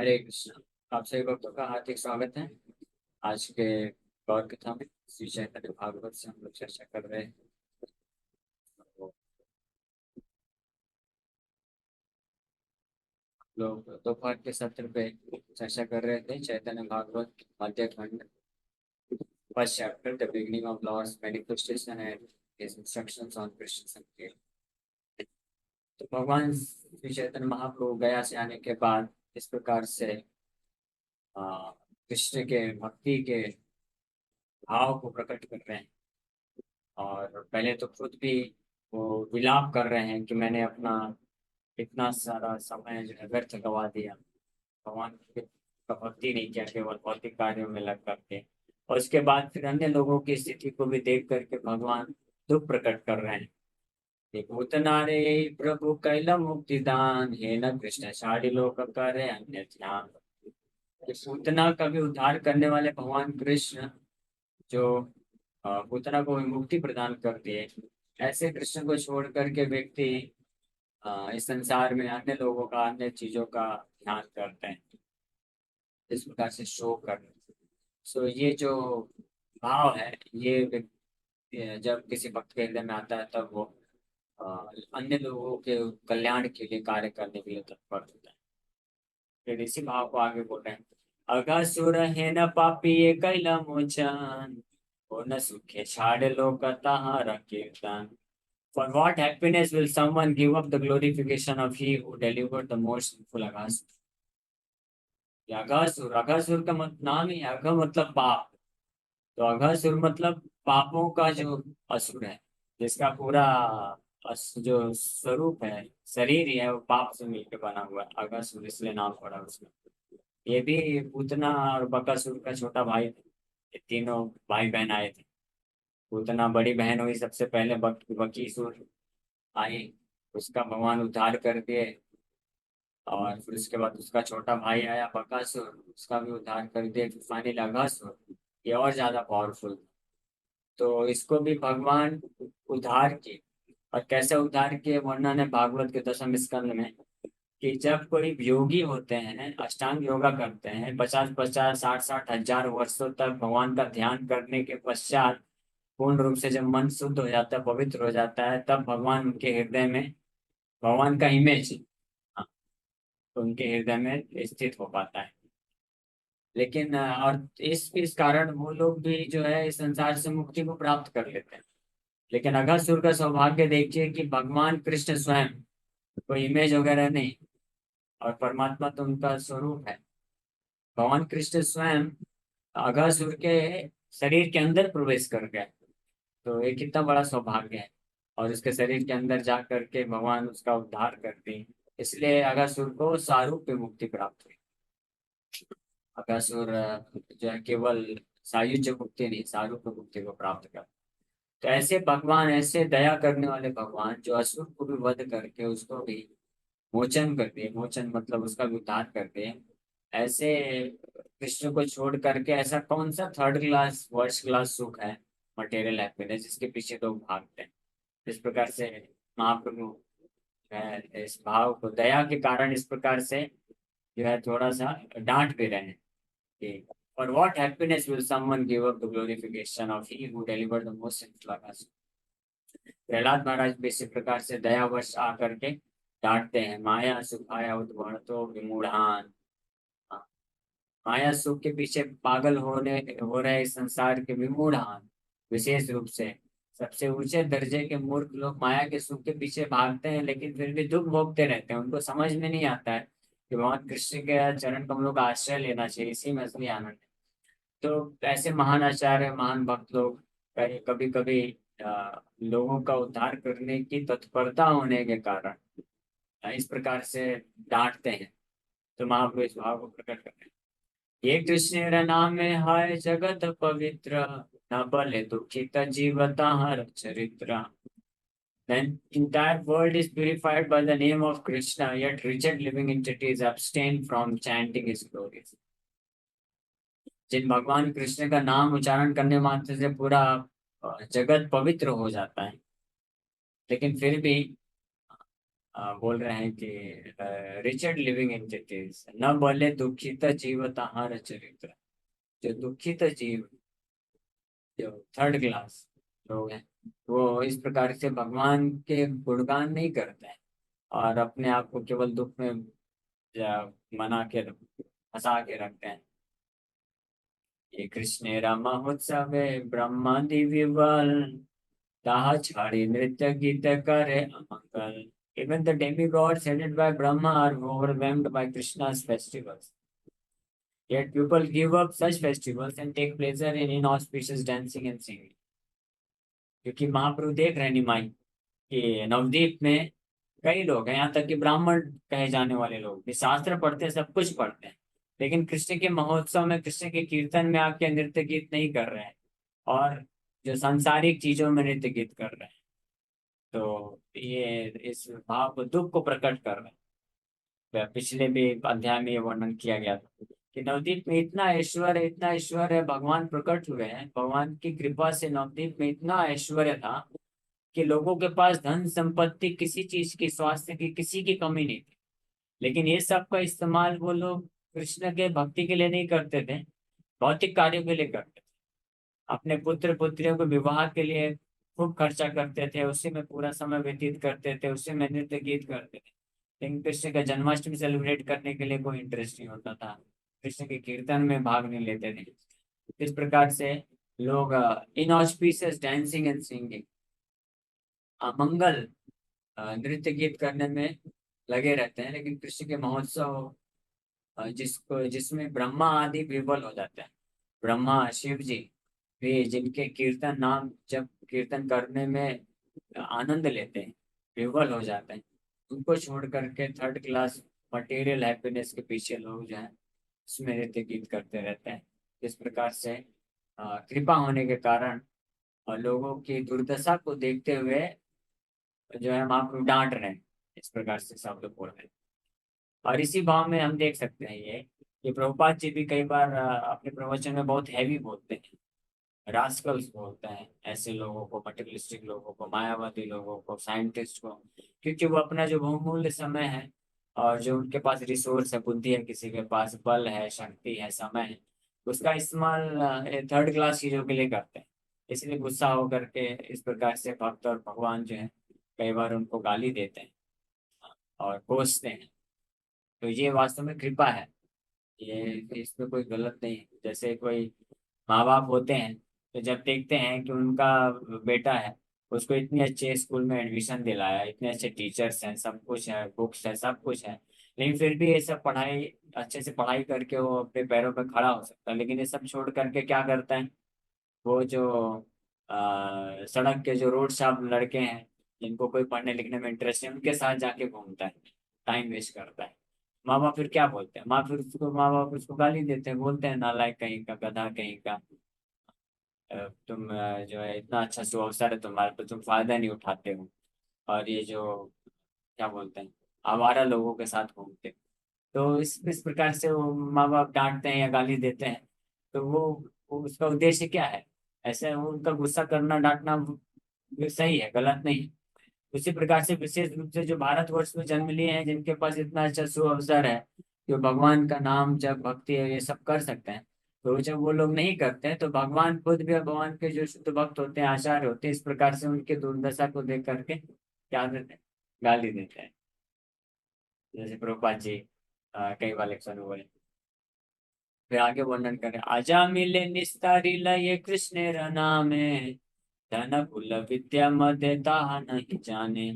हरे कृष्ण। आप सभी भक्तों का हार्दिक स्वागत है। आज के गौर कथा में श्री चैतन्य भागवत से हम लोग चर्चा कर रहे हैं। तो लोग दोपहर के सत्र पे चर्चा कर रहे थे चैतन्य Bhagavat Madhya Khanda first chapter the beginning of lord's manifestation and his instructions on Krishna संकेत। तो भगवान श्री चैतन्य महाप्रभु गया से आने के बाद इस प्रकार से कृष्ण के भक्ति के भाव को प्रकट कर रहे हैं। और पहले तो खुद भी वो विलाप कर रहे हैं कि मैंने अपना इतना सारा समय जो है व्यर्थ गवा दिया, भगवान का भक्ति नहीं किया, केवल भौतिक कार्यों में लग करके। और उसके बाद फिर अन्य लोगों की स्थिति को भी देख करके भगवान दुख प्रकट कर रहे हैं। एक उतना रे प्रभु कैल मुक्ति दान, हे न कृष्ण सारी लोग करे अन्य ध्यान। इस उतना का भी उद्धार करने वाले भगवान कृष्ण जो पूतना को मुक्ति प्रदान करती है, ऐसे कृष्ण को छोड़ करके व्यक्ति इस संसार में अन्य लोगों का, अन्य चीजों का ध्यान करते हैं, इस प्रकार से शो कर। सो ये जो भाव है, ये जब किसी भक्त के हृदय में आता है तब वो अ, अन्य लोगों के कल्याण के लिए कार्य करने के लिए तत्पर होता है। फिर इसी भाव को आगे बोल रहे हैं। अघासुर है न पापी ये कैला मोचन, हो न सुखे छाड़ लोक ताहार कीर्तन। For what happiness will someone give up the glorification of he who delivered the most sinful Aghasur? ये अघासुर, अघासुर का नाम ही अघ मतलब पाप। तो अघासुर मतलब पापों का जो असुर है, जिसका पूरा जो स्वरूप है, शरीर ही है, वो पाप से मिलकर बना हुआ है। अघासुर इसलिए नाम पड़ा उसका। ये भी पूतना और बकासुर का छोटा भाई थे। ये तीनों भाई बहन आए थे। पूतना बड़ी बहन हुई सबसे पहले, बकीसुर आई, उसका भगवान उद्धार कर दिए। और फिर उसके बाद उसका छोटा भाई आया बकासुर, उसका भी उद्धार कर दिया। फिर फाइनली अघासुर, ये और ज्यादा पावरफुल। तो इसको भी भगवान उद्धार किए। और कैसे उद्धार किए वर्णन है भागवत के दसम स्कंद में, कि जब कोई योगी होते हैं, अष्टांग योगा करते हैं, 50-50, 60-60 हजार वर्षों तक भगवान का ध्यान करने के पश्चात पूर्ण रूप से जब मन शुद्ध हो जाता है, पवित्र हो जाता है, तब भगवान उनके हृदय में, भगवान का इमेज तो उनके हृदय में स्थित हो पाता है। लेकिन और इस कारण वो लोग भी जो है इस संसार से मुक्ति को प्राप्त कर लेते हैं। लेकिन अघासुर का सौभाग्य देखिए कि भगवान कृष्ण स्वयं, कोई इमेज वगैरह नहीं, और परमात्मा तो उनका स्वरूप है। भगवान कृष्ण स्वयं अघासुर के शरीर के अंदर प्रवेश कर गए। तो ये कितना बड़ा सौभाग्य है। और उसके शरीर के अंदर जा करके भगवान उसका उद्धार करते हैं। इसलिए अघासुर को सारूप पे मुक्ति प्राप्त हुई। अकासुर जो है केवल सायुज्य मुक्ति नहीं, सारूप मुक्ति को प्राप्त कर। तो ऐसे भगवान, ऐसे दया करने वाले भगवान जो असुर को भी वध करके उसको भी मोचन कर दिए, मोचन मतलब उसका भी उद्धार कर दिए, ऐसे कृष्ण को छोड़ करके ऐसा कौन सा थर्ड क्लास, फर्स्ट क्लास सुख है, मटेरियल हैप्पीनेस, जिसके पीछे लोग भागते हैं। इस प्रकार से महाप्रभु इस भाव को दया के कारण इस प्रकार से जो है थोड़ा सा डांट भी रहे हैं कि for what happiness will someone give up the glorification of he who delivered the most sinful Aghasur? Prahlad महाराज भी इसी प्रकार से दयावश आकर के डांटते हैं। माया सुखाया उद्भव तो विमूढ़ान। हाँ, माया सुख के पीछे पागल हो रहे इस संसार के विमूढ़ान, विशेष रूप से सबसे ऊंचे दर्जे के मूर्ख लोग माया के सुख के पीछे भागते हैं, लेकिन फिर भी दुख भोगते रहते हैं। उनको समझ में नहीं आता है कि भगवान कृष्ण के चरण कमलों का आश्रय लेना चाहिए, इसी में असली आनंद है। तो ऐसे महान आचार्य, महान भक्त लोग कभी कभी लोगों का उद्धार करने की तत्परता होने के कारण इस प्रकार से डांटते हैं। तो महाप्रभु इस भाव को प्रकट करते हैं। ये कृष्ण नाम में है जगत पवित्र, न बले दुखित जीवता हर चरित्र। Then entire world is purified by the name of Krishna, yet wretched living entities abstain from chanting his glories. जिन भगवान कृष्ण का नाम उच्चारण करने मात्र से पूरा जगत पवित्र हो जाता है, लेकिन फिर भी बोल रहे हैं कि रिचर्ड लिविंग इन चिटीज न बोले दुखित जीव तहार चरित्र। जो दुखित जीव, जो थर्ड क्लास लोग हैं, वो इस प्रकार से भगवान के गुणगान नहीं करते हैं और अपने आप को केवल दुख में मना के फंसा के रखते हैं। ये कृष्णेरा महोत्सव ब्रह्मादि विवल, ताहा छाड़ी नृत्य गीत करे अमंगल। Even the demigods headed by Brahma are overwhelmed by Krishna's festivals. Yet people give up such festivals and take pleasure in inauspicious dancing and singing. क्योंकि महाप्रभु देख रहे हैं निमाई कि नवद्वीप में कई लोग हैं, यहाँ तक कि ब्राह्मण कहे जाने वाले लोग भी शास्त्र पढ़ते हैं, सब कुछ पढ़ते हैं, लेकिन कृष्ण के महोत्सव में, कृष्ण के कीर्तन में आके नृत्य गीत नहीं कर रहे हैं और जो सांसारिक चीजों में नृत्य गीत कर रहे हैं। तो ये इस भाव को, दुख को प्रकट कर रहे हैं। पिछले भी अध्याय में ये वर्णन किया गया था कि नवद्वीप में इतना ऐश्वर्य, इतना ऐश्वर्य, भगवान प्रकट हुए हैं, भगवान की कृपा से नवद्वीप में इतना ऐश्वर्य था कि लोगों के पास धन संपत्ति, किसी चीज की, स्वास्थ्य की, किसी की कमी नहीं थी। लेकिन ये सब का इस्तेमाल वो लोग कृष्ण के भक्ति के लिए नहीं करते थे, भौतिक कार्यों के लिए करते थे। अपने पुत्र पुत्रियों के विवाह के लिए खूब खर्चा करते थे, उसी में पूरा समय व्यतीत करते थे, उसी में नृत्य गीत करते थे। लेकिन कृष्ण का जन्माष्टमी सेलिब्रेट करने के लिए कोई इंटरेस्ट नहीं होता था, कृष्ण के कीर्तन में भाग नहीं लेते थे। इस प्रकार से लोग इनऑस्पिशियस डांसिंग एंड सिंगिंग, अमंगल नृत्य गीत करने में लगे रहते हैं। लेकिन कृष्ण के महोत्सव जिसमें ब्रह्मा आदि विवल हो जाते हैं, ब्रह्मा शिव जी भी जिनके कीर्तन नाम जब कीर्तन करने में आनंद लेते हैं, विवल हो जाते हैं, उनको छोड़ करके थर्ड क्लास मटेरियल हैप्पीनेस के पीछे लोग जो है उसमें नृत्य गीत करते रहते हैं। इस प्रकार से कृपा होने के कारण और लोगों की दुर्दशा को देखते हुए जो है हम आपको डांट रहे हैं, इस प्रकार से सब लोग बोल रहे हैं। और इसी भाव में हम देख सकते हैं ये कि प्रभुपाद जी भी कई बार अपने प्रवचन में बहुत हैवी बोलते हैं, रास्कल्स बोलते हैं ऐसे लोगों को, मटेरियलिस्टिक लोगों को, मायावादी लोगों को, साइंटिस्ट को, क्योंकि वो अपना जो बहुमूल्य समय है और जो उनके पास रिसोर्स है, बुद्धि है, किसी के पास बल है, शक्ति है, समय है, उसका इस्तेमाल थर्ड क्लास चीजों के लिए करते हैं। इसलिए गुस्सा होकर के इस प्रकार से भक्त और भगवान जो है कई बार उनको गाली देते हैं और कोसते हैं। तो ये वास्तव में कृपा है, ये इसमें कोई गलत नहीं है। जैसे कोई माँ बाप होते हैं तो जब देखते हैं कि उनका बेटा है, उसको इतने अच्छे स्कूल में एडमिशन दिलाया, इतने अच्छे टीचर्स हैं, सब कुछ है, बुक्स है, सब कुछ है, लेकिन फिर भी ये सब पढ़ाई, अच्छे से पढ़ाई करके वो अपने पैरों पर खड़ा हो सकता है, लेकिन ये सब छोड़ करके क्या करता है, वो जो सड़क के जो रोड शाप लड़के हैं, जिनको कोई पढ़ने लिखने में इंटरेस्ट है, उनके साथ जाके घूमता है, टाइम वेस्ट करता है। माँ बाप फिर क्या बोलते हैं, माँ बाप उसको गाली देते हैं, बोलते हैं नालायक कहीं का, गधा कहीं का, तुम जो है इतना अच्छा सु अवसर है तुम्हारे, तो तुम फायदा नहीं उठाते हो, और ये जो क्या बोलते हैं, आवारा लोगों के साथ घूमते हो। तो इस प्रकार से वो माँ बाप डांटते हैं या गाली देते हैं, तो वो उसका उद्देश्य क्या है, ऐसे उनका गुस्सा करना, डांटना सही है, गलत नहीं। उसी प्रकार से विशेष रूप से जो भारतवर्ष में जन्म लिए हैं, जिनके पास इतना अच्छा सुअवसर है, जो भगवान का नाम जब भक्ति है ये सब कर सकते हैं, तो जब वो लोग नहीं करते हैं तो भगवान खुद भी, भगवान के जो शुद्ध भक्त होते हैं, आचार्य होते हैं, इस प्रकार से उनके दुर्दशा को देख करके क्या देते हैं, गाली देते हैं। जैसे प्रभुपाद जी कई बार लेक्चर में बोले। फिर आगे वर्णन करें, आजा मिले निस्तारी लय कृष्ण नामे, धन कुल विद्या मध्य ताहा नहीं जाने।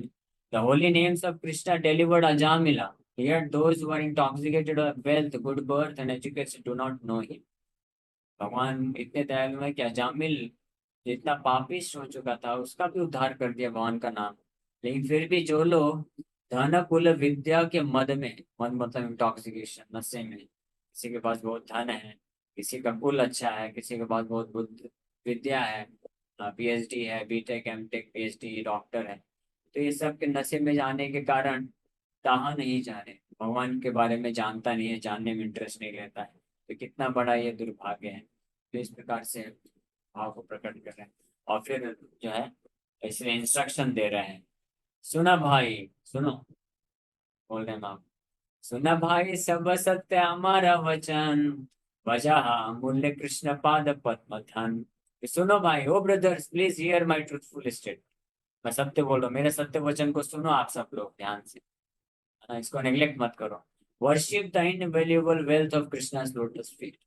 The holy names of Krishna delivered Ajamila. Yet those who are intoxicated with wealth, good birth, and education do not know him. भगवान इतने दयालु है कि अजामिल जितना पापिष्ट हो चुका था उसका भी उद्धार कर दिया भगवान का नाम। लेकिन फिर भी जो लोग धन कुल विद्या के मद में, मद मतलब इंटॉक्सिकेशन, नशे में, किसी के पास बहुत धन है, किसी का कुल अच्छा है, किसी के पास बहुत बुद्ध विद्या है, पीएचडी है, बीटेक एमटेक पीएचडी, डॉक्टर है, तो ये सब के नशे में जाने के कारण कहाँ नहीं जाने, भगवान के बारे में जानता नहीं है, जानने में इंटरेस्ट नहीं लेता है, तो कितना बड़ा ये दुर्भाग्य है। तो इस प्रकार से भाव को प्रकट कर रहे हैं और फिर जो है इसलिए इंस्ट्रक्शन दे रहे हैं, सुना भाई सुनो, बोल रहे हैं आप। सुना भाई सब सत्य हमारा वचन, वजह अमूल्य कृष्ण पाद पद्म धन। सुनो भाई, oh brothers please hear my truthful state. मैं सत्य बोल रहा हूँ, मेरे सत्य वचन को सुनो आप सब लोग ध्यान से, है ना, इसको नेग्लेक्ट मत करो। Worship the invaluable wealth of Krishna's lotus feet,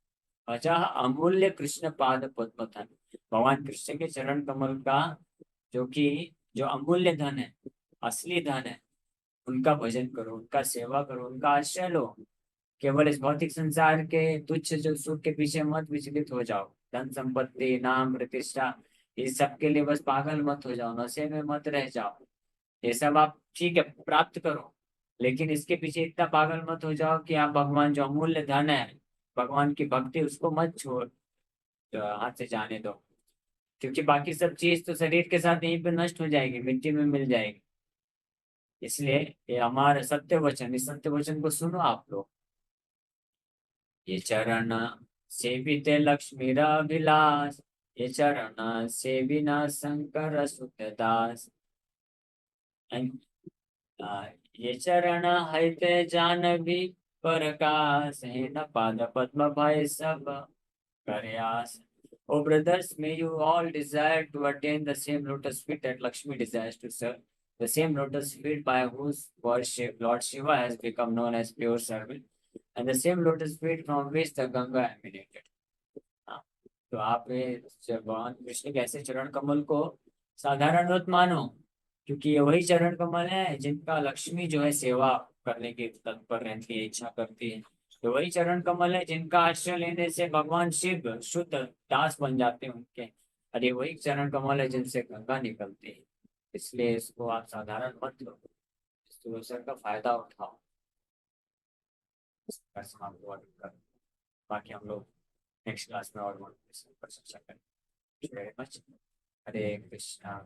वजह अमूल्य कृष्ण पाद पद्म धन। भगवान कृष्ण के चरण कमल का जो कि जो अमूल्य धन है, असली धन है, उनका भजन करो, उनका सेवा करो, उनका आश्रय लो। केवल इस भौतिक संसार के तुच्छ जो सुख के पीछे मत विचलित हो जाओ। धन संपत्ति नाम प्रतिष्ठा इस सब के लिए बस पागल मत हो जाओ, नशे में मत रह जाओ। ये सब आप ठीक है प्राप्त करो, लेकिन इसके पीछे इतना पागल मत हो जाओ कि आप भगवान जो अमूल्य धन है, भगवान की भक्ति, उसको मत छोड़ हाथ से जाने दो। क्योंकि बाकी सब चीज तो शरीर के साथ यहीं पे नष्ट हो जाएगी, मिट्टी में मिल जाएगी। इसलिए ये हमारा सत्य वचन, इस सत्य वचन को सुनो आप लोग। ये चरण सेविते लक्ष्मी विलास, ये चरण सेविना शंकर सुत दास। आ, ये चरण हईते जानवी प्रकाश, है न पाद पद्म भाई सब प्रयास। Oh brothers, may you all desire to attain the same lotus feet that Lakshmi desires to serve, the same lotus feet by whose worship Lord Shiva has become known as pure servant, and the same lotus feet from which the Ganga emanated. हाँ, तो आप ये भगवान कृष्ण के ऐसे चरण कमल को साधारण मत मानो, क्योंकि ये वही चरण कमल है जिनका लक्ष्मी जो है सेवा करने की तत्पर रहती है, इच्छा करती है। तो वही चरण कमल है जिनका आश्रय लेने से भगवान शिव शुद्ध दास बन जाते हैं उनके। और ये वही चरण कमल है जिनसे गंगा निकलती है। इसलिए इसको आप साधारण मत लो, इस अवसर का फायदा उठाओ। इसका समाप्त हुआ कर, बाकी हम लोग नेक्स्ट क्लास में और प्रशंसा करें। Very much. हरे कृष्णा।